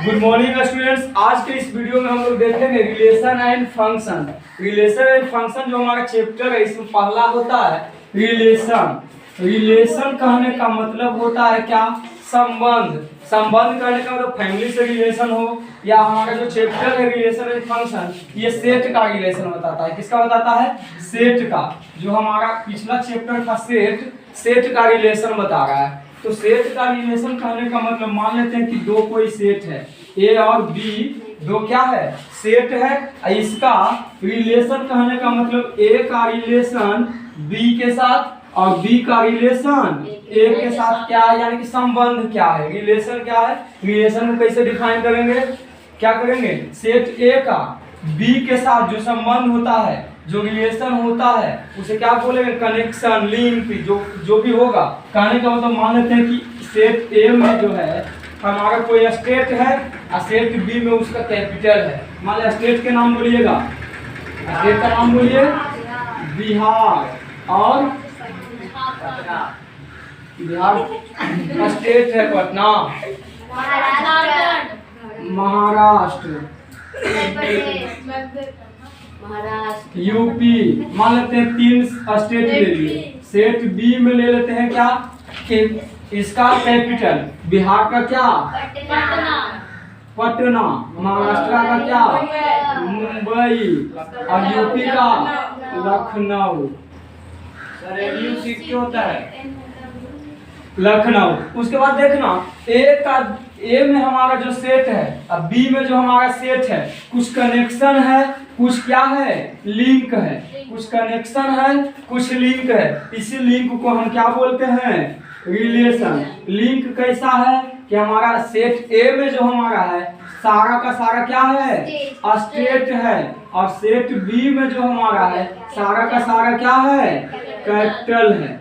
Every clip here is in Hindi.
Good morning students. आज के इस वीडियो में हम लोग देखेंगे relation and function. Relation and function जो हमारा चैप्टर है इसमें पहला होता है रिलेशन। रिलेशन कहने का मतलब होता है क्या? संबंध। संबंध कहने का मतलब फैमिली से रिलेशन हो, या हमारा जो चैप्टर है रिलेशन एंड फंक्शन ये सेट का रिलेशन बताता है। किसका बताता है? सेट का। जो हमारा पिछला चैप्टर था सेट का रिलेशन बता रहा है। तो सेट का रिलेशन कहने का मतलब मान लेते हैं कि दो कोई सेट है ए और बी, दो क्या है? सेट है। इसका रिलेशन कहने का मतलब ए का रिलेशन बी के साथ और बी का रिलेशन ए के साथ क्या है, यानी कि संबंध क्या है, रिलेशन क्या है। रिलेशन को कैसे डिफाइन करेंगे? क्या करेंगे? सेट ए का बी के साथ जो संबंध होता है, जो रिलेशन होता है उसे क्या बोलेंगे? कनेक्शन, लिंक, जो भी होगा। कहने का मतलब मान लेते हैं कि सेट ए में जो है हमारा कोई स्टेट है और सेट बी में उसका कैपिटल है। मान लो स्टेट के नाम बोलिएगा, स्टेट का नाम बोलिए बिहार, और बिहार स्टेट है पटना, महाराष्ट्र, यूपी। मान लेते हैं तीन स्टेट ले लिए। सेट बी में ले लेते हैं क्या कि इसका कैपिटल बिहार का क्या? पटना। महाराष्ट्र का क्या? मुंबई। और यूपी का लखनऊ। क्या होता है? लखनऊ। उसके बाद देखना ए में हमारा जो सेट है और बी में जो हमारा सेट है कुछ कनेक्शन है, कुछ क्या है? लिंक है। कुछ कनेक्शन है, कुछ लिंक है। इसी लिंक को हम क्या बोलते हैं? रिलेशन। लिंक कैसा है कि हमारा सेट ए में जो हमारा है सारा का सारा क्या है? स्टेट है। और सेट बी में जो हमारा है सारा का सारा क्या है? कैपिटल है।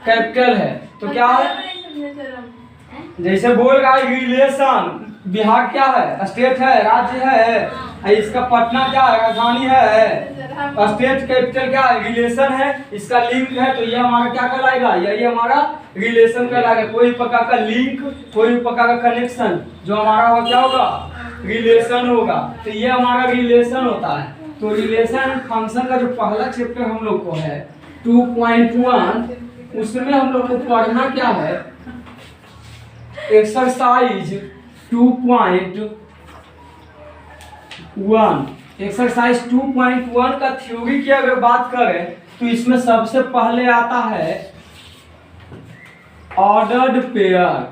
कैपिटल है। तो क्या है? जैसे बोल रहा है रिलेशन। बिहार क्या है? स्टेट है, राज्य है। इसका पटना क्या है? राजधानी है। स्टेट कैपिटल क्या है? रिलेशन है। इसका लिंक है, तो ये हमारा क्या कहलाएगा? यही हमारा रिलेशन कहलाएगा। कोई प्रकार का लिंक, कोई प्रकार का कनेक्शन जो हमारा हो क्या होगा? रिलेशन होगा। तो ये हमारा रिलेशन होता है। तो रिलेशन फंक्शन का जो पहला चैप्टर हम लोग को है 2.1, उसमें हम लोग को पढ़ना क्या है? एक्सरसाइज 2.1। एक्सरसाइज 2.1 का थ्योरी की अगर बात करें तो इसमें सबसे पहले आता है ऑर्डर्ड पेयर।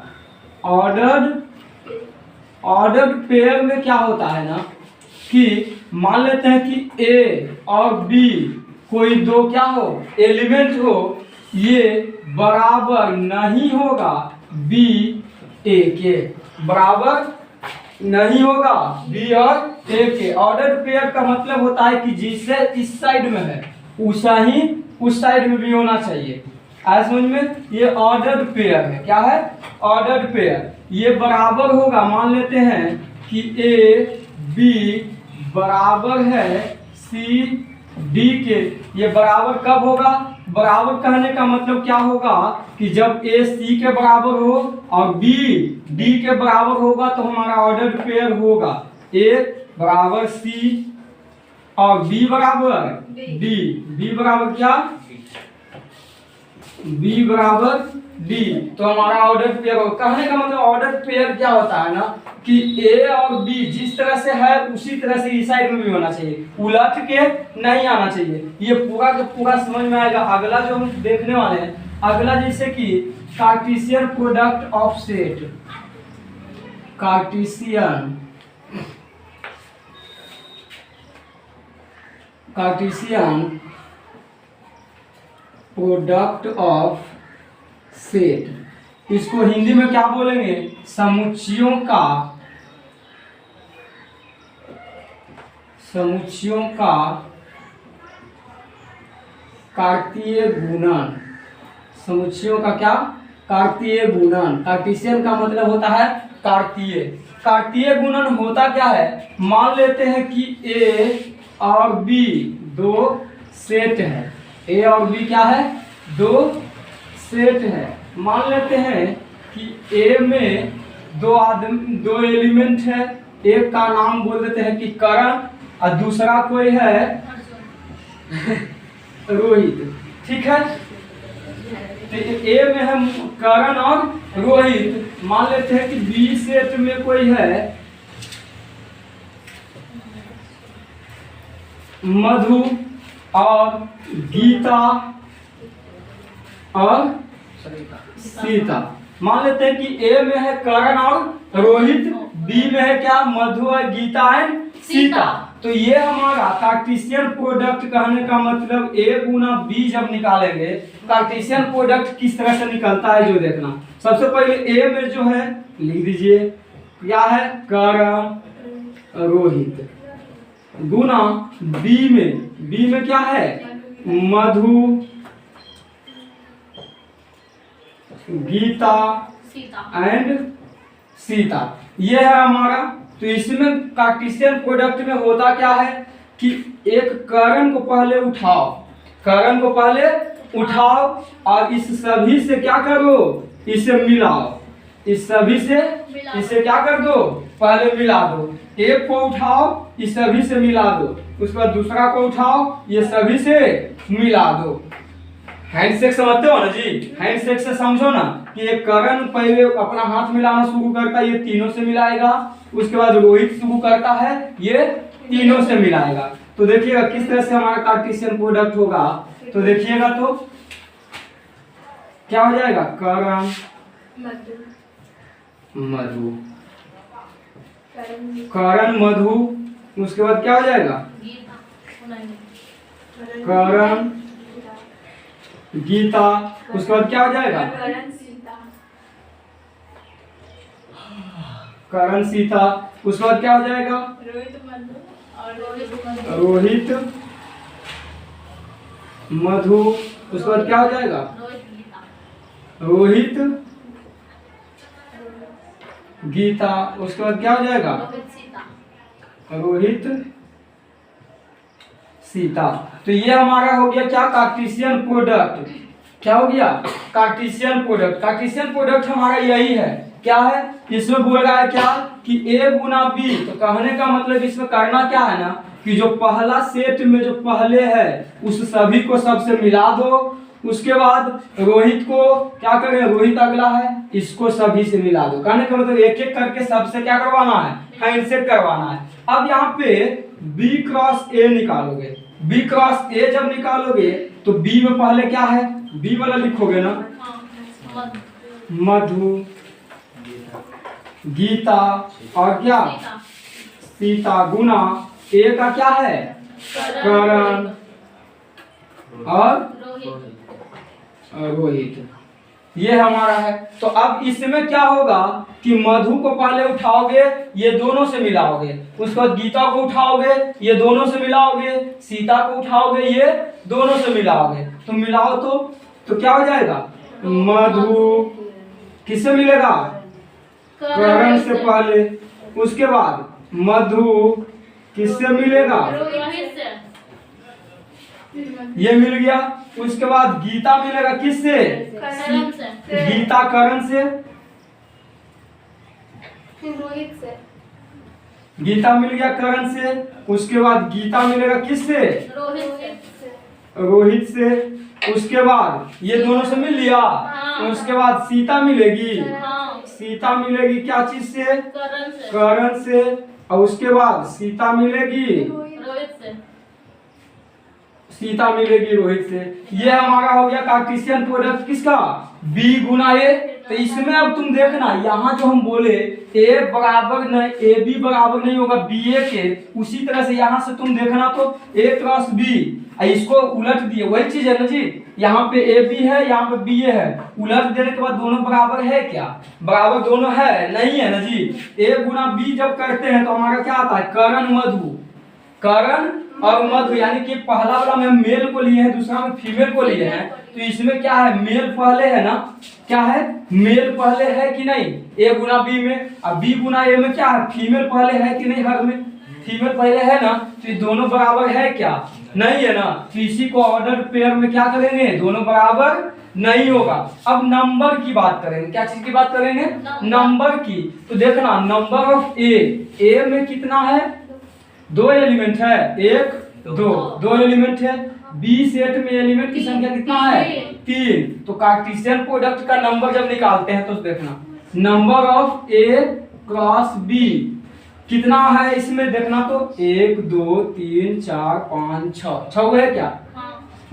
ऑर्डर्ड पेयर में क्या होता है ना कि मान लेते हैं कि ए और बी कोई दो क्या हो? एलिमेंट हो। ये बराबर नहीं होगा बी ए के, बराबर नहीं होगा बी और ए के। ऑर्डर्ड पेयर का मतलब होता है कि जिससे इस साइड में है उसा ही उस साइड में भी होना चाहिए। आज समझ में? ये ऑर्डर्ड पेयर है। क्या है? Ordered pair. ये बराबर होगा, मान लेते हैं कि ए बी बराबर है सी डी के। ये बराबर कब होगा? बराबर कहने का मतलब क्या होगा कि जब ए सी के बराबर हो और बी डी के बराबर होगा तो हमारा ऑर्डर्ड पेयर होगा। ए बराबर सी और बी बराबर डी। बी बराबर क्या? बी बराबर डी। तो हमारा ऑर्डर पेयर हो। कहने का मतलब ऑर्डर पेयर क्या होता है ना कि ए और बी जिस तरह से है उसी तरह से इस साइड में भी होना चाहिए, उलट के नहीं आना चाहिए। ये पूरा का पूरा समझ में आएगा। अगला जो हम देखने वाले हैं, अगला जैसे कि Cartesian product of set. Cartesian product of set. इसको हिंदी में क्या बोलेंगे? समुच्चयों का कार्तीय गुणन। समुच्चयों का क्या? कार्तीय गुणन। कार्टेशियन का मतलब होता है कार्तीय। कार्तीय गुणन होता क्या है? मान लेते हैं कि ए और बी दो सेट है। ए और बी क्या है? दो सेट है। मान लेते हैं कि ए में दो एलिमेंट है, एक का नाम बोल देते हैं कि करण और दूसरा कोई है रोहित, ठीक है। तो ए में है करण और रोहित, मान लेते हैं कि बी सेट में कोई है मधु और गीता और सीता। मान लेते हैं कि ए में है करण और रोहित, बी में है क्या मधु और गीता एंड सीता। तो ये हमारा कार्टेशियन प्रोडक्ट कहने का मतलब ए गुना बी जब निकालेंगे कार्टेशियन प्रोडक्ट किस तरह से निकलता है जो देखना। सबसे पहले ए में जो है लिख दीजिए क्या है करण रोहित गुना बी में क्या है मधु गीता एंड सीता, ये है हमारा। तो इसमें कार्टेशियन प्रोडक्ट में होता क्या है कि एक करण को पहले उठाओ और इस सभी से क्या करो इसे मिलाओ, इस सभी से इसे क्या कर दो पहले मिला दो। एक को उठाओ इस सभी से मिला दो, उसके बाद दूसरा को उठाओ ये सभी से मिला दो। हैंडशेक समझते हो ना जी, हैंडशेक से समझो ना कि एक करण पहले अपना हाथ मिलाना शुरू करता है, ये तीनों से मिलाएगा, उसके बाद रोहित शुरू करता है ये तीनों से मिलाएगा। तो देखिएगा किस तरह से हमारा कार्टेशियन प्रोडक्ट होगा। तो देखिएगा तो क्या हो जाएगा करण मधु करण मधु, उसके बाद क्या हो जाएगा करण गीता, उसके बाद क्या हो जाएगा करण सीता, उसके बाद क्या हो जाएगा रोहित मधु, उसके बाद क्या हो जाएगा रोहित गीता, उसके बाद क्या हो जाएगा रोहित सीता। तो ये हमारा हो गया क्या कार्टेशियन प्रोडक्ट, क्या हो गया कार्टेशियन प्रोडक्ट। कार्टेशियन प्रोडक्ट हमारा यही है, क्या है इसमें बोल रहा है क्या कि ए गुना बी। तो कहने का मतलब इसमें करना क्या है ना कि जो पहला सेट में जो पहले है उस सभी को सबसे मिला दो, उसके बाद रोहित को क्या करें रोहित अगला है इसको सभी से मिला दो। कहने का मतलब एक एक करके सबसे क्या करवाना है हैंडशेक करवाना है। अब यहाँ पे बी क्रॉस ए निकालोगे, बी क्रॉस ए जब निकालोगे तो बी में पहले क्या है बी वाला लिखोगे ना मधु गीता और क्या सीता गुना ए का क्या है करण और रोहित, ये हमारा है। तो अब इसमें क्या होगा कि मधु को पहले उठाओगे ये दोनों से मिलाओगे, उसके बाद गीता को उठाओगे ये दोनों से मिलाओगे, सीता को उठाओगे ये दोनों से मिलाओगे। तो मिलाओ तो क्या हो जाएगा मधु किससे मिलेगा करण से पहले, उसके बाद मधु किससे मिलेगा ये मिल गया, उसके बाद गीता मिलेगा किससे गीता करण से, रोहित से गीता मिल गया करण से, उसके बाद गीता मिलेगा किससे रोहित से, उसके बाद ये दोनों से मिल लिया। उसके बाद सीता मिलेगी सीता मिलेगी क्या चीज से करण से, और उसके बाद सीता मिलेगी रोहित से। ये हमारा हो गया कार्टेशियन प्रोडक्ट किसका बी गुना ए। तो इसमें अब तुम देखना यहाँ जो हम बोले ए बराबर नहीं ए बी बराबर नहीं होगा बी ए के, उसी तरह से यहाँ से तुम देखना तो ए क्रॉस बी, इसको उलट दिए वही चीज है ना जी। यहाँ पे ए बी है यहाँ पे बी ए है, उलट देने के बाद दोनों बराबर है क्या बराबर दोनों है नहीं है ना जी। ए गुना बी जब करते हैं तो हमारा क्या आता है करण मधु, करण और मधु, यानी कि पहला वाला में मेल को लिए हैं दूसरा में फीमेल को लिए हैं। तो इसमें क्या है मेल पहले है ना, क्या है मेल पहले है कि नहीं ए गुना बी में, और बी गुना ए में क्या है फीमेल पहले है कि नहीं, हर में फीमेल पहले है ना। तो ये दोनों बराबर है क्या नहीं है ना। तो इसी को ऑर्डर पेयर में क्या करेंगे दोनों बराबर नहीं होगा। अब नंबर की बात करेंगे, क्या चीज की बात करेंगे? नंबर की। तो देखना नंबर ऑफ ए में कितना है? 2 एलिमेंट है, 1 2 एलिमेंट है। बी सेट में एलिमेंट की संख्या कितना है? 3। तो कार्टेशियन प्रोडक्ट का नंबर जब निकालते हैं तो देखना number of A cross B कितना है इसमें, देखना तो 1 2 3 4 5 6 है क्या?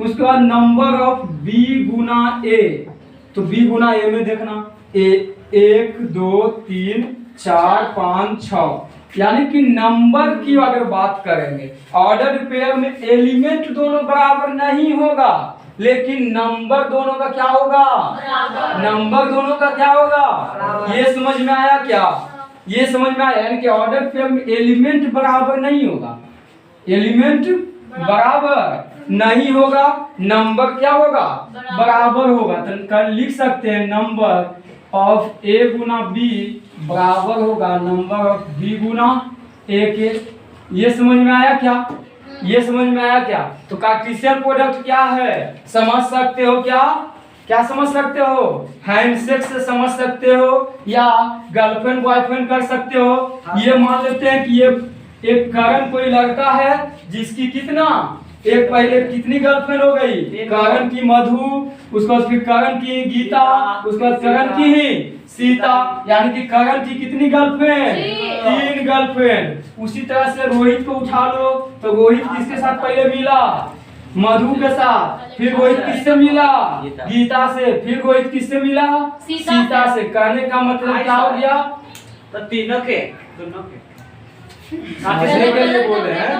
उसके बाद नंबर ऑफ बी गुना ए, तो बी गुना ए में देखना 1 2 3 4 5 6, यानी कि नंबर की अगर बात करेंगे ऑर्डर पेयर में एलिमेंट दोनों बराबर नहीं होगा, लेकिन नंबर दोनों का क्या होगा? नंबर दोनों का क्या होगा? ये समझ में आया क्या? ये समझ में आया, यानी कि ऑर्डर पेयर में एलिमेंट बराबर नहीं होगा, एलिमेंट बराबर नहीं होगा, नंबर क्या होगा? बराबर होगा। तो कल लिख सकते हैं नंबर ऑफ ए गुना बी बराबर होगा नंबर ऑफ बी गुना ए के। ये समझ में आया क्या? ये समझ में आया क्या? तो कार्टेशियन प्रोडक्ट क्या है समझ सकते हो क्या? क्या समझ सकते हो? हैंडशेक से समझ सकते हो या गर्लफ्रेंड बॉयफ्रेंड कर सकते हो। ये मान लेते हैं कि ये एक करण कोई लड़का है जिसकी कितना एक पहले कितनी गर्लफ्रेंड हो गई? करण की मधु, उसके बाद फिर करण की गीता, उसके बाद करण की ही सीता, यानी कि करण की कितनी गर्लफ्रेंड? 3 गर्लफ्रेंड। उसी तरह से रोहित को उठा लो, तो रोहित किसके साथ पहले मिला? मधु के साथ। फिर रोहित किससे मिला? गीता से। फिर रोहित किससे मिला? सीता से। कहने का मतलब क्या हो गया? तो तीनों के दोनों के समझने के लिए बोल रहे हैं।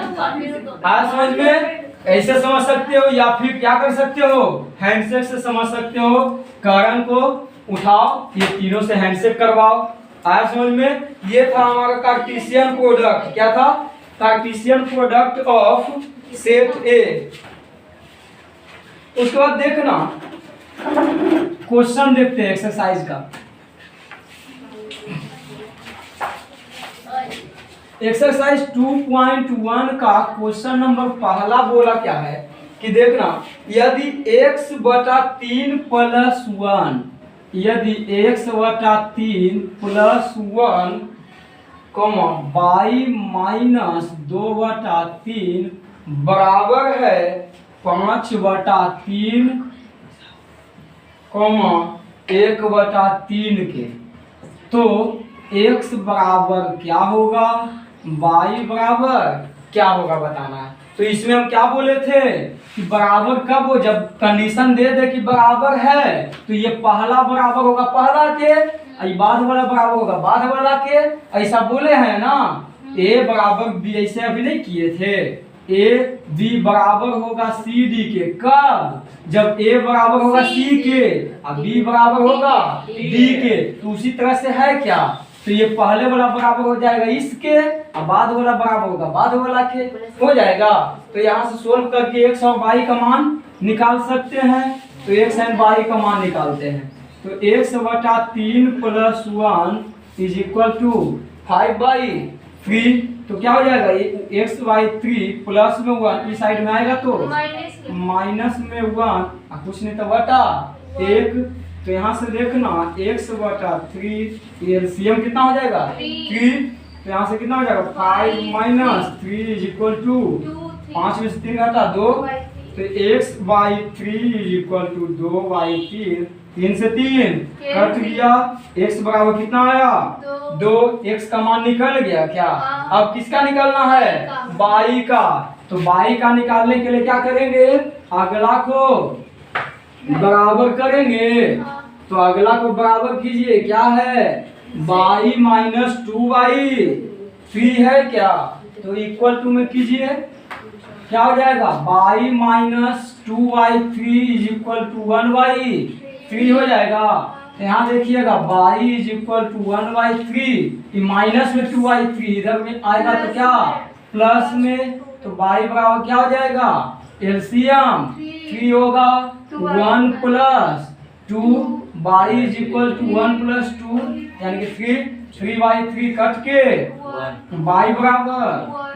आज समझ में ऐसे समझ सकते हो या फिर क्या कर सकते हो? हैंडशेक से समझ सकते हो। करण को उठाओ, ये तीनों से हैंडशेक करवाओ। आया समझ में? ये था हमारा कार्टेशियन प्रोडक्ट। क्या था? कार्टेशियन प्रोडक्ट ऑफ सेट ए। उसके बाद देखना क्वेश्चन देखते हैं एक्सरसाइज का। एक्सरसाइज 2.1 का क्वेश्चन नंबर पहला बोला क्या है कि देखना यदि x बटा 3 प्लस 1, यदि x बटा 3 प्लस 1 y माइनस 2 बटा 3 बराबर है 5 बटा 3 1 बटा 3 के, तो x बराबर क्या होगा, y बराबर क्या होगा बताना है। तो इसमें हम क्या बोले थे कि बराबर कब हो? जब कंडीशन दे दे कि बराबर है तो ये पहला बराबर होगा पहला के, बाद वाला बराबर होगा बाद वाला के, ऐसा बोले हैं ना। a बराबर b ऐसे अभी नहीं किए थे। a b बराबर होगा c d के। कब? जब a बराबर होगा c के और b बराबर होगा d के। तो उसी तरह से है क्या, तो ये पहले वाला बराबर हो जाएगा इसके और बाद वाला बराबर होगा बाद वाला के, हो जाएगा। तो यहाँ से सोल्व करके x और y का मान निकाल सकते हैं। तो x एंड y का मान निकालते हैं। तो x बटा 3 प्लस 1 इज इक्वल टू 5/3। तो क्या हो जाएगा? x बाई 3 प्लस में 1 इस साइड में आएगा तो माइनस में 1 कुछ नहीं तो बटा 1। तो यहाँ से देखना x बटा 3 एलसीएम कितना हो जाएगा? 3। तो यहाँ से कितना हो जाएगा? 5 माइनस 3 इज इक्वल टू 5 में से 3 घटा 2, तो x by 3 is equal to 2/3। 3 से 3 कट गया, x बराबर कितना आया? 2। x का मान निकल गया क्या? अब किसका निकालना है? y का। तो y का निकालने के लिए क्या करेंगे? अगला को बराबर करेंगे। तो अगला को बराबर कीजिए, क्या है? y माइनस 2/3 है क्या? तो इक्वल टू में कीजिए, क्या हो जाएगा? y minus 2/3 is equal to 1/3 हो जाएगा। यहाँ देखिएगा y is equal to 1/3, minus में 2/3 इधर में आएगा तो क्या प्लस में, तो y बराबर क्या हो जाएगा? एलसीएम 3 होगा। 1 plus 2 y is equal to 1 plus 2 यानी कि 3/3 कट के y बराबर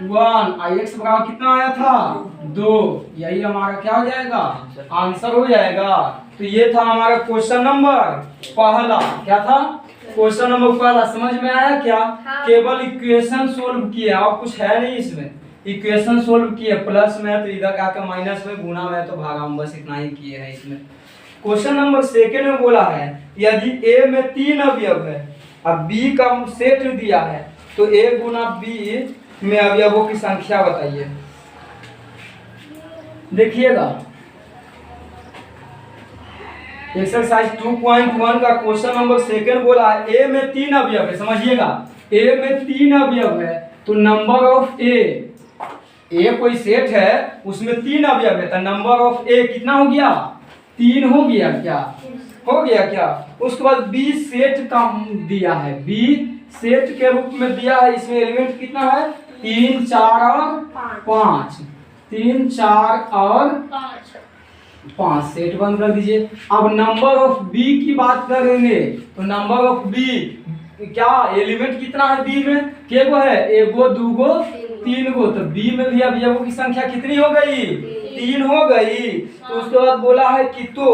1 x बराबर कितना आया था? 2। यही हमारा क्या हो जाएगा? आंसर हो जाएगा। तो ये था हमारा क्वेश्चन नंबर पहला। क्या था? क्वेश्चन नंबर पहला। समझ में आया क्या? केवल इक्वेशन सोल्व किया और कुछ है नहीं इसमें। इक्वेशन सोल्व किए, प्लस में है तो इधर आकर माइनस में, गुना में है तो भागा में, बस इतना ही किए हैं इसमें। क्वेश्चन नंबर सेकंड में बोला है यदि ए में 3 अवयव है, अब बी का सेट दिया है, तो ए गुना बी में अवयवों की संख्या बताइए। देखिएगा एक्सरसाइज 2.1 का क्वेश्चन नंबर सेकंड बोला है ए में 3 अवयव है। समझिएगा, ए में 3 अवयव है तो नंबर ऑफ ए कोई सेट है उसमें 3 अवयव है तो नंबर ऑफ ए कितना हो गया? 3 हो गया क्या? हो गया क्या? उसके बाद बी सेट का दिया है, बी सेट के रूप में दिया है। इसमें एलिमेंट कितना है? 3, 4 और 5। 3, 4 और 5 सेट बंद कर दीजिए। अब नंबर ऑफ बी की बात करेंगे तो नंबर ऑफ बी क्या एलिमेंट कितना है बी में? के गो है? एगो, दूगो, 3 गो। तो बी में भी अवयवों की संख्या कितनी हो गई? 3 हो गई। तो उसके बाद बोला है कि तो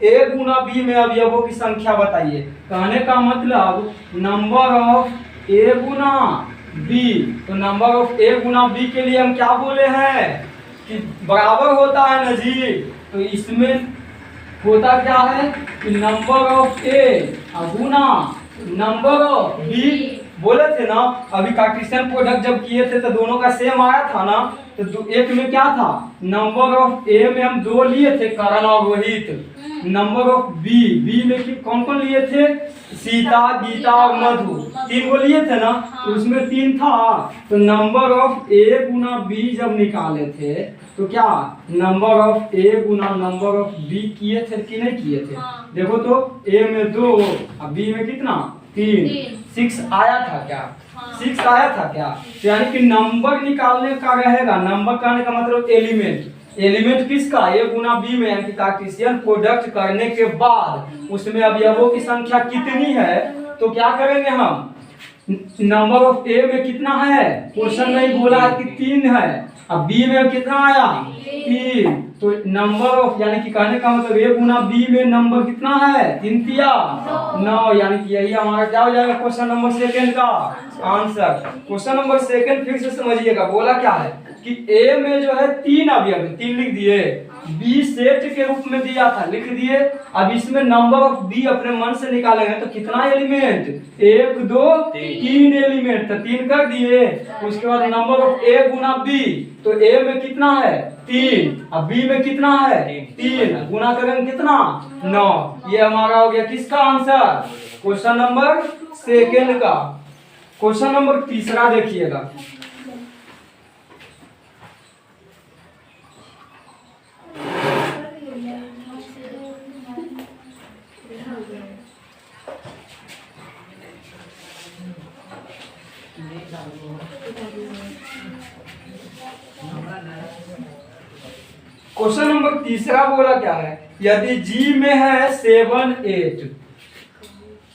ए गुना बी में अवयवों की संख्या बताइए। कहने का मतलब नंबर ऑफ ए गुना बी, तो नंबर ऑफ ए गुना बी के लिए हम क्या बोले हैं कि बराबर होता है ना जी। तो इसमें होता क्या है कि नंबर ऑफ ए गुना नंबर ऑफ बी। बोले थे ना अभी कार्टेशियन प्रोडक्ट जब किए थे तो दोनों का सेम आया था ना। तो एक में क्या था? नंबर ऑफ ए में हम 2 लिए थे, करण और रोहित। नंबर ऑफ बी में कौन कौन लिए थे? सीता, गीता और मधु, 3 को लिए थे ना। तो उसमें 3 था। तो नंबर ऑफ ए गुना बी जब निकाले थे तो क्या नंबर ऑफ ए गुना नंबर ऑफ बी किए थे कि नहीं किए थे? देखो तो ए में 2 और बी में कितना? 3। 6 आया था क्या? 6 आया था क्या? तो यानी कि नंबर निकालने का रहेगा। नंबर कहने का मतलब एलिमेंट। एलिमेंट किसका? ए गुना बी में, यानी कि कार्टेशियन प्रोडक्ट करने के बाद उसमें अवयवों की संख्या कितनी है तो क्या करेंगे हम? नंबर ऑफ ए में कितना है? क्वेश्चन में बोला है कि 3 है। अब बी में कितना आया? 3। तो नंबर ऑफ यानी कि कहने का मतलब ए गुना बी में नंबर कितना है? 3 तिया 9। यानी कि यही हमारा क्या हो जाएगा क्वेश्चन नंबर सेकंड का आंसर। क्वेश्चन नंबर सेकंड फिर से समझिएगा। बोला क्या है कि ए में जो है 3 अवयव है, 3 लिख दिए। बी सेट के रूप में दिया था, लिख दिए। अब इसमें नंबर ऑफ बी अपने मन से निकालेंगे तो कितना एलिमेंट? 1, 2, 3 एलिमेंट, तो 3 कर दिए। उसके बाद नंबर ऑफ ए गुना बी, तो ए में कितना है? 3, अब बी में कितना है? 3, गुना करेंगे कितना? 9। ये हमारा हो गया किसका आंसर? क्वेश्चन नंबर सेकेंड का। क्वेश्चन नंबर तीसरा देखिएगा। क्वेश्चन नंबर तीसरा बोला क्या है? यदि जी में है 7, 8,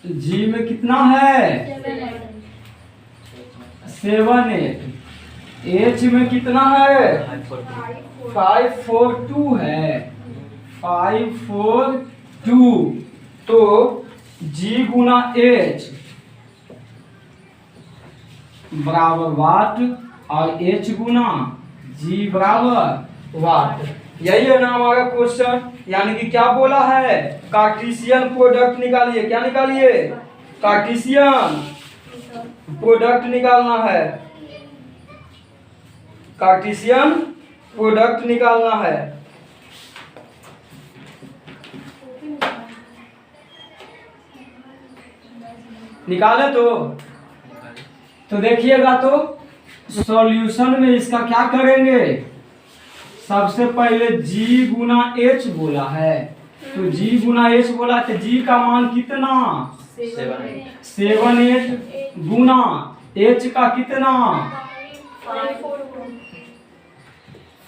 जी में कितना है? 7, 8, एच में कितना है? 5, 4, 2 है। 5, 4, 2। तो जी गुना एच बराबर वाट और एच गुना जी बराबर वाट। यही है ना हमारा क्वेश्चन। यानी कि क्या बोला है? कार्टेशियन प्रोडक्ट निकालिए। क्या निकालिए? कार्टेशियन प्रोडक्ट निकालना है। कार्टेशियन प्रोडक्ट निकालना है। निकाले तो देखिएगा तो सॉल्यूशन में इसका क्या करेंगे? सबसे पहले g गुना h बोला है, तो g गुना h बोला तो g का मान कितना? 7, 8 गुना h का कितना?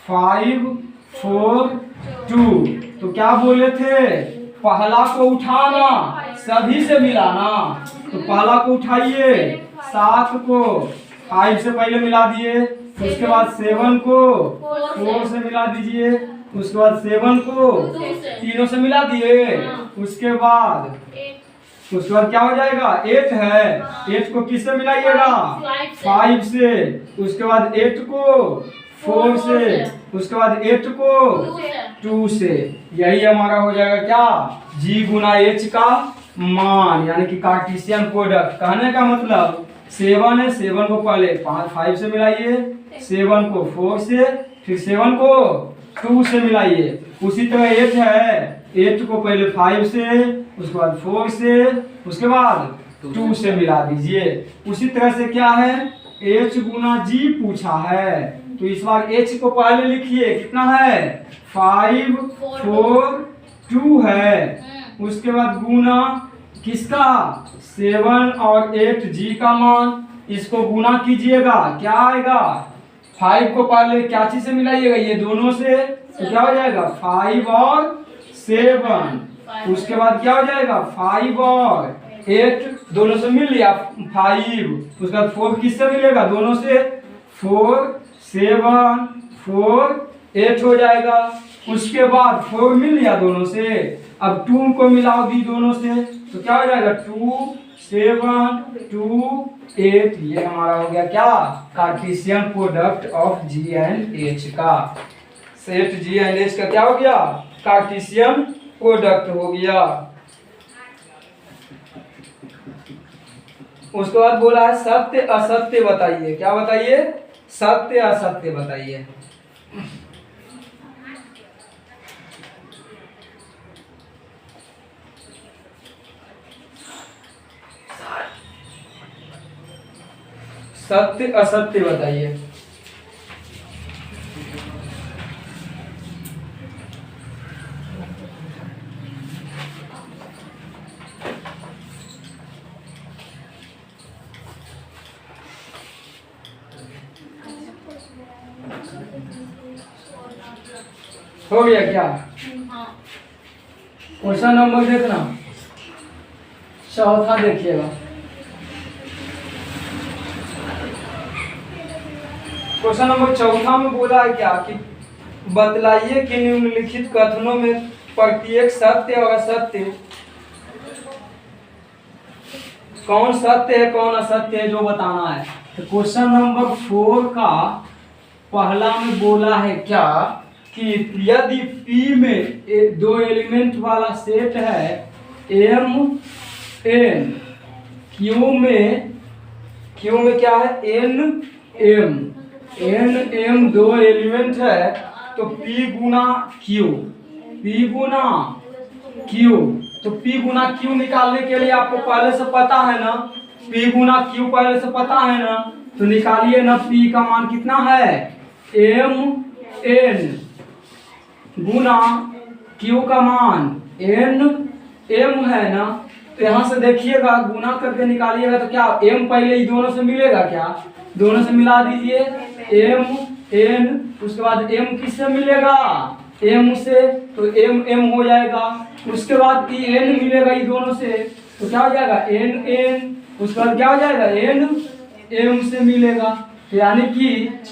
5, 4, 2। तो क्या बोले थे? पहला को उठाना, सभी से मिलाना। तो पहला को उठाइए, 7 को 5 से पहले मिला दिए, उसके बाद 7 को 4 से मिला दीजिए, उसके बाद 7 को तीनों से मिला दिए। उसके बाद क्या हो जाएगा, 8 है, 8 को किससे मिलाइएगा, 5 से। उसके बाद 8 को 4 से। उसके बाद 8 को 2 से। यही हमारा हो जाएगा क्या, G गुना H का मान, यानी कि कार्टेशियन प्रोडक्ट। कहने का मतलब 7 है, 7 को पहले 5 से मिलाइए, 7 को 4 से, फिर 7 को 2 से मिलाइए। उसी तरह 8 है, 8 को पहले 5 से, उसके बाद 4 से, उसके बाद 2 से मिला दीजिए। उसी तरह से क्या है, H गुना G पूछा है, तो इस बार H को पहले लिखिए, कितना है, 5 4 2 है। उसके बाद गुना किसका, 7 और 8 G का मान, इसको गुना कीजिएगा, क्या आएगा, 5 को पहले क्या चीज से मिलाइएगा, ये दोनों से, तो क्या हो जाएगा 5 और 7। उसके बाद क्या हो जाएगा 5 और 8 दोनों से मिल लिया 5। उसके बाद 4 किससे मिलेगा, दोनों से, 4 7 4 8 हो जाएगा। उसके बाद 4 मिल लिया दोनों से, अब 2 को मिलाओ दी दोनों से, तो क्या हो जाएगा 2 7 2 8। ये हमारा हो गया क्या, Cartesian product of G and H का। सेट G एंड H का क्या हो गया, कार्टेशियन प्रोडक्ट हो गया। उसके बाद बोला है सत्य असत्य बताइए, क्या बताइए, सत्य असत्य बताइए। सत्य असत्य बताइए। हो गया क्या, क्वेश्चन नंबर देखना, चौथा देखिएगा। क्वेश्चन नंबर चौथा में बोला है क्या कि बतलाइए कि निम्नलिखित कथनों में प्रत्येक सत्य और असत्य, कौन सत्य है कौन असत्य है जो बताना है। तो क्वेश्चन नंबर 4 का पहला में बोला है क्या कि यदि P में 2 एलिमेंट वाला सेट है M N, Q में क्या है N M 2 एलिमेंट है, तो P गुना Q, तो P गुना Q निकालने के लिए आपको पहले से पता है ना, P गुना Q पहले से पता है ना, तो निकालिए ना, P का मान कितना है M N गुना Q का मान N M है ना, तो यहाँ से देखिएगा गुना करके निकालिएगा, तो क्या M पहले ही दोनों से मिलेगा, क्या दोनों से मिला दीजिए M N। उसके बाद M किससे मिलेगा, M से, तो M हो जाएगा। उसके बाद N मिलेगा ये दोनों से, तो क्या हो जाएगा N। उसके बाद क्या हो जाएगा N M से मिलेगा, तो यानी कि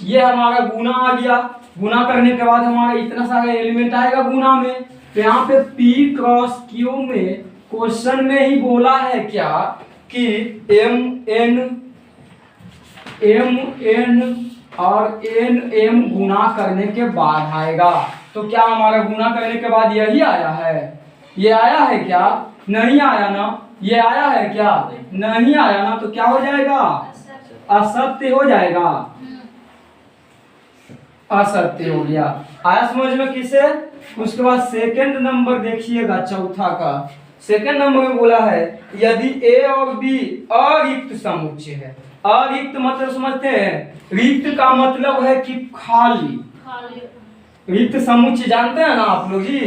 ये हमारा गुना आ गया। गुना करने के बाद हमारा इतना सारा एलिमेंट आएगा गुना में, तो यहाँ पे P क्रॉस Q में क्वेश्चन में ही बोला है क्या कि M N और N M गुना करने के बाद आएगा। तो क्या हमारा गुना करने के बाद यही आया है, ये आया है क्या, नहीं आया ना, ये आया है क्या, नहीं आया ना, तो क्या हो जाएगा असत्य हो जाएगा, असत्य हो गया। आया समझ में किसे। उसके बाद सेकंड नंबर देखिएगा, चौथा का सेकंड नंबर में बोला है यदि A और B अरिक्त समुच्चय है। अरिक्त मतलब समझते हैं, रिक्त का मतलब है कि खाली, रिक्त समुच्चय जानते हैं ना आप लोग जी।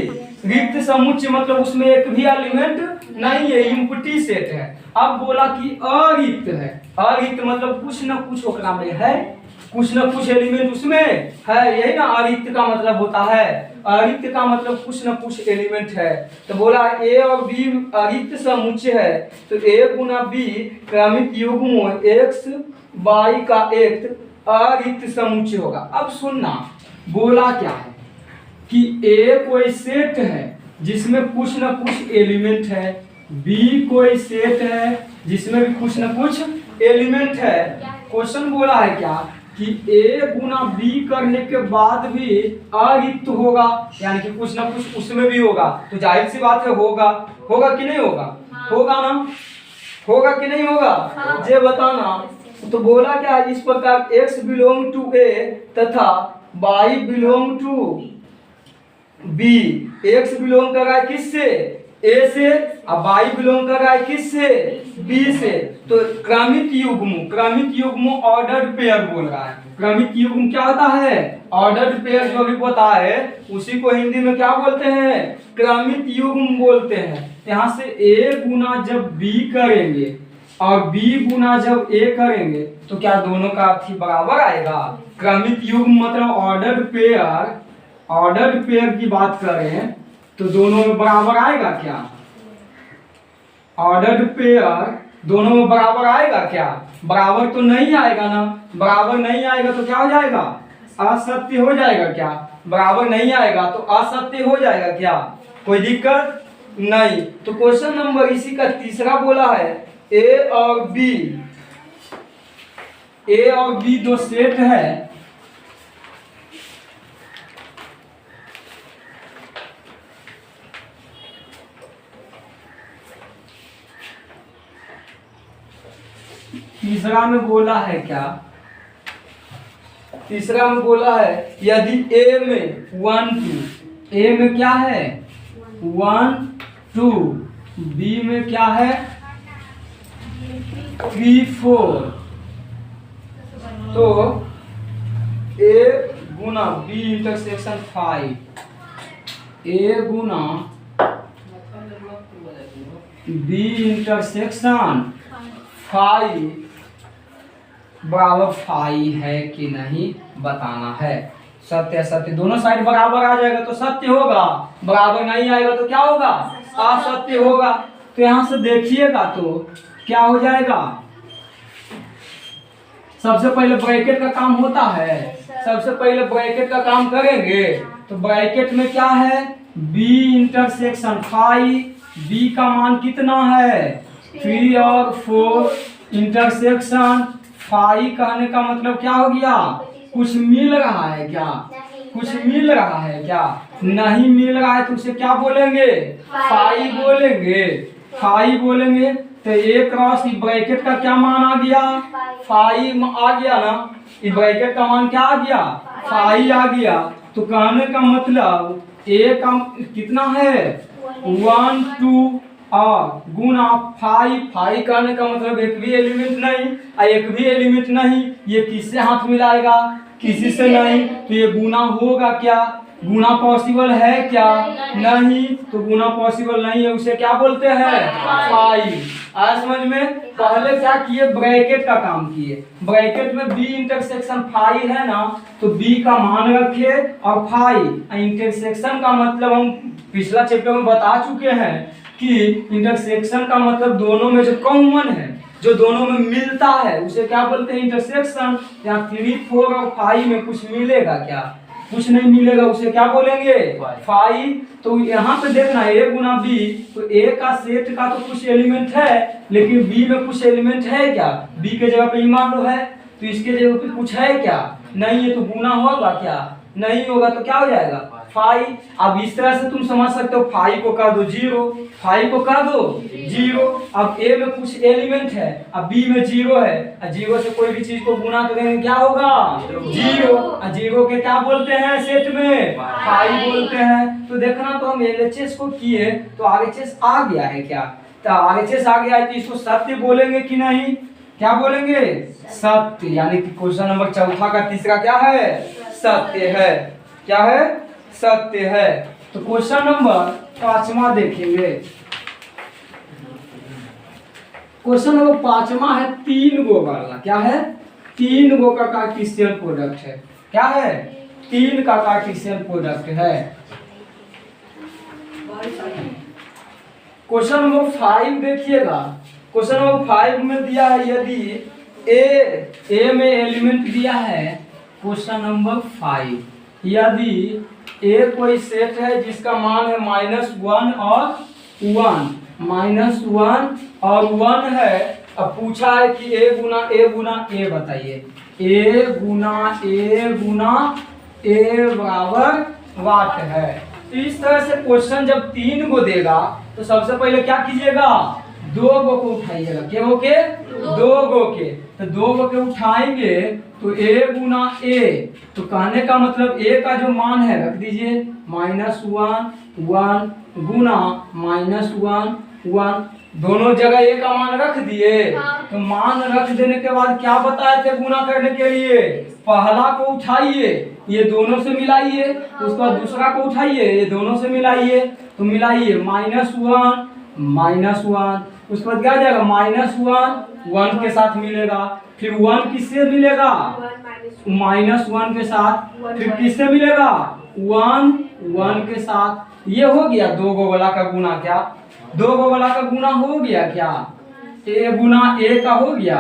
रिक्त समुच्चय मतलब उसमें एक भी एलिमेंट नहीं है, इम्प्टी सेट है। अब बोला कि अरिक्त है, अरिक्त मतलब कुछ न कुछ ओकरा में है, कुछ न कुछ एलिमेंट उसमें है, यही ना अरिक्त का मतलब होता है। अरिक्त का मतलब कुछ न कुछ एलिमेंट है। तो बोला A और B अरिक्त समुच्चय है, तो A गुना B क्रमिक युग्म X Y का एक अरिक्त समुच्चय होगा। अब सुनना बोला क्या है, कि ए कोई सेट है जिसमें कुछ ना कुछ एलिमेंट है, बी कोई सेट है जिसमें भी कुछ ना कुछ एलिमेंट है। क्वेश्चन बोला है क्या कि ए गुना बी करने के बाद भी अरिक्त होगा, यानी कि कुछ ना कुछ उसमें भी होगा, तो जाहिर सी बात है होगा। होगा कि नहीं होगा? होगा ना? होगा कि नहीं होगा? ये बताना। तो बोला क्या इस प्रकार x बिलोंग टू ए तथा y belong to B. x belong कर रहा है किससे? ए से, और y बिलोंग कर रहा है किससे? बी से। तो क्रमिक युग्म ऑर्डर्ड पेयर बोल रहा है। क्रमिक युग्म क्या होता है? Ordered pair. जो अभी पता है उसी को हिंदी में क्या बोलते हैं? क्रमिक युग्म बोलते हैं। यहाँ से a गुना जब b करेंगे और b गुना जब a करेंगे तो क्या दोनों का अर्थ बराबर आएगा? क्रमिक युग्म मतलब ऑर्डर्ड पेयर की बात करें तो दोनों में बराबर आएगा क्या? ऑर्डर्ड पेयर दोनों में बराबर आएगा क्या? बराबर तो नहीं आएगा ना। बराबर नहीं आएगा तो क्या हो जाएगा? असत्य हो जाएगा क्या? बराबर नहीं आएगा तो असत्य हो जाएगा क्या? कोई दिक्कत नहीं। तो क्वेश्चन नंबर इसी का तीसरा बोला है ए और बी दो सेट है तीसरा में बोला है क्या? तीसरा में बोला है यदि ए में 1 2, ए में क्या है 1 2, बी में क्या है 3 4, तो ए गुना बी इंटरसेक्शन 5, ए गुना बी इंटरसेक्शन 5 बराबर 5 है कि नहीं बताना है। सत्य असत्य दोनों साइड बराबर आ जाएगा तो सत्य होगा, बराबर नहीं आएगा तो क्या होगा? असत्य होगा। तो यहां से देखिएगा तो क्या हो जाएगा? सबसे पहले ब्रैकेट का काम होता है, सबसे पहले ब्रैकेट का काम करेंगे। तो ब्रैकेट में क्या है b इंटरसेक्शन 5, b का मान कितना है 3 और 4 इंटरसेक्शन 5 कहने का मतलब क्या हो गया? कुछ मिल रहा है क्या? कुछ मिल रहा है क्या? नहीं मिल रहा है तो उसे क्या बोलेंगे? 5 बोलेंगे। 5 बोलेंगे तो ए क्रॉस ब्रैकेट का क्या मान आ गया? 5 आ गया ना। इस ब्रैकेट का मान क्या आ गया? 5 आ गया। तो कहने का मतलब ए का कितना है 1 2 और गुना 5 करने का मतलब एक भी एलिमेंट नहीं और एक भी एलिमेंट नहीं, ये किससे हाथ मिलाएगा? किसी से नहीं। तो ये गुना होगा क्या? गुना पॉसिबल है क्या? नहीं। तो गुना पॉसिबल नहीं है, उसे क्या बोलते हैं? 5। आज समझ में? पहले क्या किए? ब्रैकेट का काम किए। ब्रैकेट में b इंटरसेक्शन 5 है ना, तो b का मान रखे और 5 इंटरसेक्शन का मतलब हम पिछला चैप्टर में बता चुके हैं कि इंटरसेक्शन का मतलब दोनों में जो कॉमन है, जो दोनों में मिलता है उसे क्या बोलते हैं? इंटरसेक्शन। यहाँ 3 4 और 5 में कुछ मिलेगा क्या? कुछ नहीं मिलेगा, उसे क्या बोलेंगे? 5। तो यहाँ पे देखना a गुना b, तो a का सेट का तो कुछ एलिमेंट है लेकिन b में कुछ एलिमेंट है क्या? b के जगह पे ही मान लो है, तो इसके जगह पे कुछ है क्या? नहीं है। तो गुना होगा क्या? नहीं होगा। तो क्या हो जाएगा? 5। अब इस तरह से तुम समझ सकते हो 5 को कर दो 0, 5 को कर दो 0। अब a में कुछ एलिमेंट है, अब b में 0 है, और 0 से कोई भी चीज को गुना करेंगे क्या होगा? 0। और 0 के क्या बोलते हैं सेट में? 5 बोलते हैं। तो देखना, तो हम LHS को किए तो RHS आ गया है क्या? तो RHS आ गया है तो इसको सत्य बोलेंगे कि नहीं? क्या बोलेंगे? सत्य। यानी कि क्वेश्चन नंबर चौथा का तीसरा क्या है? सत्य है। क्या है? सत्य है। तो क्वेश्चन नंबर 5वां देखेंगे। क्वेश्चन नंबर 5वां है 3 गो वाला। क्या है? 3 गो का कार्टेशियन प्रोडक्ट है। क्या है? 3 का कार्टेशियन प्रोडक्ट है। क्वेश्चन नंबर 5 देखिएगा। क्वेश्चन नंबर 5 में दिया है यदि ए में एलिमेंट दिया है क्वेश्चन नंबर 5, यदि ए कोई सेट है जिसका मान है -1 और 1, -1 और 1 है। अब पूछा है कि ए गुना ए बताइए, ए गुना ए बराबर वाट है। तो इस तरह से क्वेश्चन जब 3 को देगा तो सबसे पहले क्या कीजिएगा, 2 गो को उठाइएगा। क्या हो के 2 गो के, तो 2 गो के उठाएंगे तो ए गुना ए, तो कहने का मतलब ए का जो मान है रख दीजिए -1 1 गुना -1 1, दोनों जगह ए का मान रख दिए। तो मान रख देने के बाद क्या बताए थे गुना करने के लिए, पहला को उठाइए ये दोनों से मिलाइए, उसके बाद दूसरा को उठाइए ये दोनों से मिलाइए, तो मिलाइए -1 -1, उसके बाद क्या जाएगा -1 1 के साथ मिलेगा, फिर 1 किससे मिलेगा -1 के साथ, फिर किससे मिलेगा 1 1 के साथ। ये हो गया 2 गो वाला का गुना। क्या 2 गो वाला का गुना हो गया क्या, ए गुना ए का हो गया।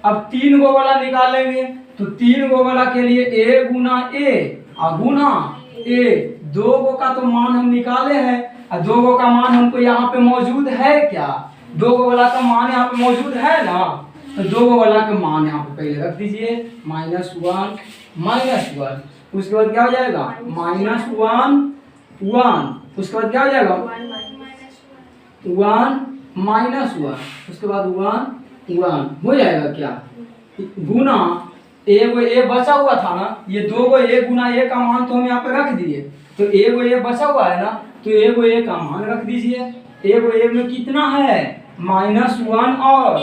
अब 3 गो वाला निकालेंगे तो 3 गो वाला के लिए ए गुना ए और गुना ए, 2 गो का तो मान हम निकाले हैं और 2 गो का मान हमको यहाँ पे मौजूद है क्या, 2 गो वाला का मान यहाँ पे मौजूद है ना, तो 2 गो वाला का मान यहाँ पे पहले रख दीजिए -1 -1, उसके बाद क्या हो जाएगा -1 1, उसके बाद क्या हो जाएगा 1 -1, उसके बाद 1 1 हो जाएगा क्या, गुना ए बचा हुआ था ना, ये 2 गो ए गुना ए का मान तो हम यहाँ पे रख दिए, तो ए गो ए बचा हुआ है ना, तो ए गो ए का मान रख दीजिए। ए गो ए में कितना है -1 और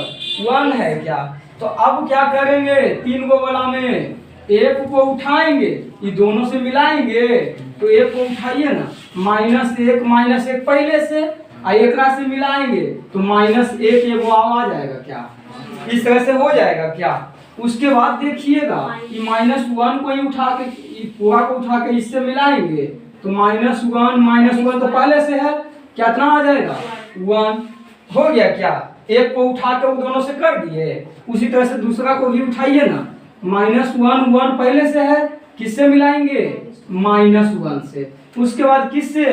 1 है क्या। तो अब क्या करेंगे 3 गो वाला में एक को उठाएंगे ये दोनों से मिलाएंगे, तो एक को उठाइए ना -1 पहले से एक से मिलाएंगे तो -1 ये वो आ जाएगा क्या, इस तरह से हो जाएगा क्या। उसके बाद देखिएगा कि -1 को ही उठा के पूरा को उठा के इससे मिलाएंगे तो -1 तो पहले से है, कितना आ जाएगा 1 हो गया क्या। एक को उठा के वो दोनों से कर दिए, उसी तरह से दूसरा को भी उठाइए ना, -1 1 पहले से है, किससे मिलाएंगे -1 से, उसके बाद किससे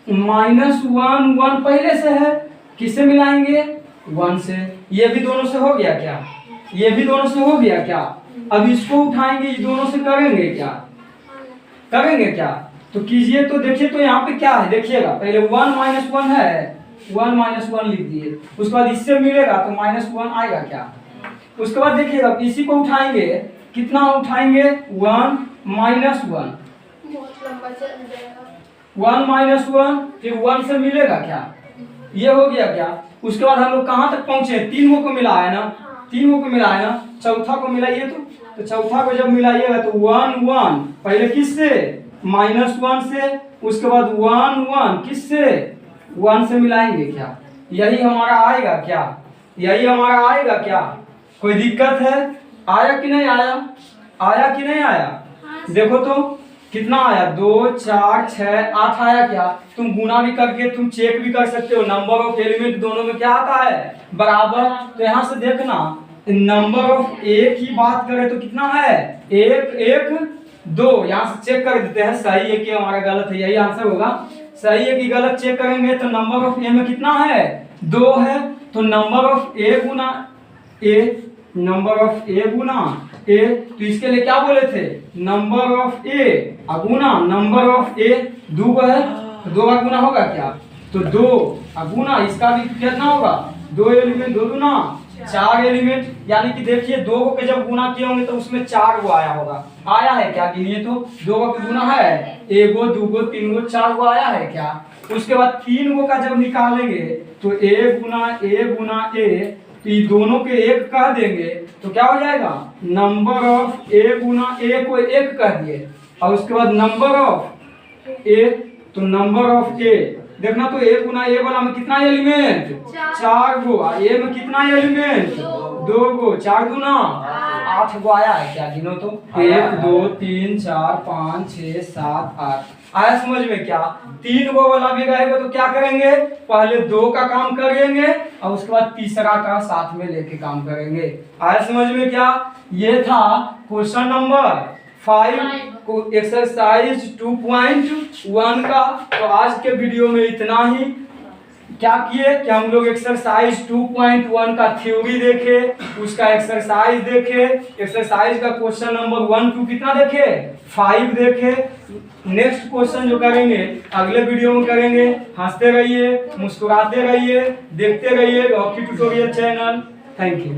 -1 1 पहले से है, किससे मिलाएंगे 1 से, ये भी दोनों से हो गया क्या, ये भी दोनों से हो गया क्या। अब इसको उठाएंगे ये दोनों से करेंगे क्या, तो कीजिए। तो देखिए तो यहाँ पे क्या है देखिएगा, पहले 1 -1 है, 1 -1 लिख दिए, उसके बाद इससे मिलेगा तो -1 आएगा क्या। उसके बाद देखिएगा इसी को उठाएंगे, कितना उठाएंगे 1 -1 फिर 1 से मिलेगा क्या, ये हो गया क्या। उसके बाद हम लोग कहाँ तक पहुंचे, 3 गो को मिला है ना, 3 गो को मिला है ना, चौथा को मिलाइए तो चौथा को जब मिलाइएगा तो 1 1 पहले किससे -1 से, उसके बाद 1 1 किससे 1 से मिलाएंगे क्या, यही हमारा आएगा क्या, यही हमारा आएगा क्या। कोई दिक्कत है, आया कि नहीं आया, आया कि नहीं आया, देखो तो कितना आया 2 4 6 8 आया क्या। तुम गुना भी करके तुम चेक भी कर सकते हो, नंबर ऑफ एलिमेंट दोनों में क्या आता है बराबर। तो यहाँ से देखना नंबर ऑफ ए की बात करें तो कितना है 1 1 2, यहाँ से चेक कर देते हैं सही है कि हमारा गलत है, यही आंसर होगा। सही है कि गलत चेक करेंगे तो नंबर ऑफ ए में कितना है 2 है, तो नंबर ऑफ ए गुना ए, नंबर ऑफ ए गुना ए, तो इसके लिए क्या बोले थे नंबर ऑफ ए गुना नंबर ऑफ ए 2 है, तो 2 का गुना होगा क्या, तो 2 गुना इसका भी कितना होगा 2 एलिमेंट 2 दूना 4 एलिमेंट, यानी कि देखिए 2 को जब गुना किए होंगे तो उसमें 4 गो आया होगा, आया है क्या गिनिए तो 2 का गुना है 1 गो 2 गो 3 गो 4 गो आया है क्या। उसके बाद 3 गो का जब निकालेंगे तो ए गुना ए, तो ये दोनों के 1 कह देंगे तो क्या हो जाएगा नंबर ऑफ ए गुना ए को 1 कह दिए, और उसके बाद नंबर ऑफ ए, तो नंबर ऑफ ए देखना तो ए गुना ए वाला में कितना एलिमेंट 4 गो, ए में कितना एलिमेंट 2 गो, 4 दूना 8 गो आया है क्या, गिनो तो 1 2 3 4 5 6 7 8 आया समझ में क्या। 3 गो वाला भी रहेगा तो क्या करेंगे पहले 2 का काम करेंगे और उसके बाद तीसरा का साथ में लेके काम करेंगे, आया समझ में क्या। ये था क्वेश्चन नंबर 5 को एक्सरसाइज 2.1 का। तो आज के वीडियो में इतना ही। क्या किए कि हम लोग एक्सरसाइज 2.1 का थ्योरी देखे, उसका एक्सरसाइज देखे, एक्सरसाइज का क्वेश्चन नंबर 1 टू कितना देखे 5 देखे। नेक्स्ट क्वेश्चन जो करेंगे अगले वीडियो में करेंगे। हंसते रहिए, मुस्कुराते रहिए, देखते रहिए Rocky tutorial channel. Thank you.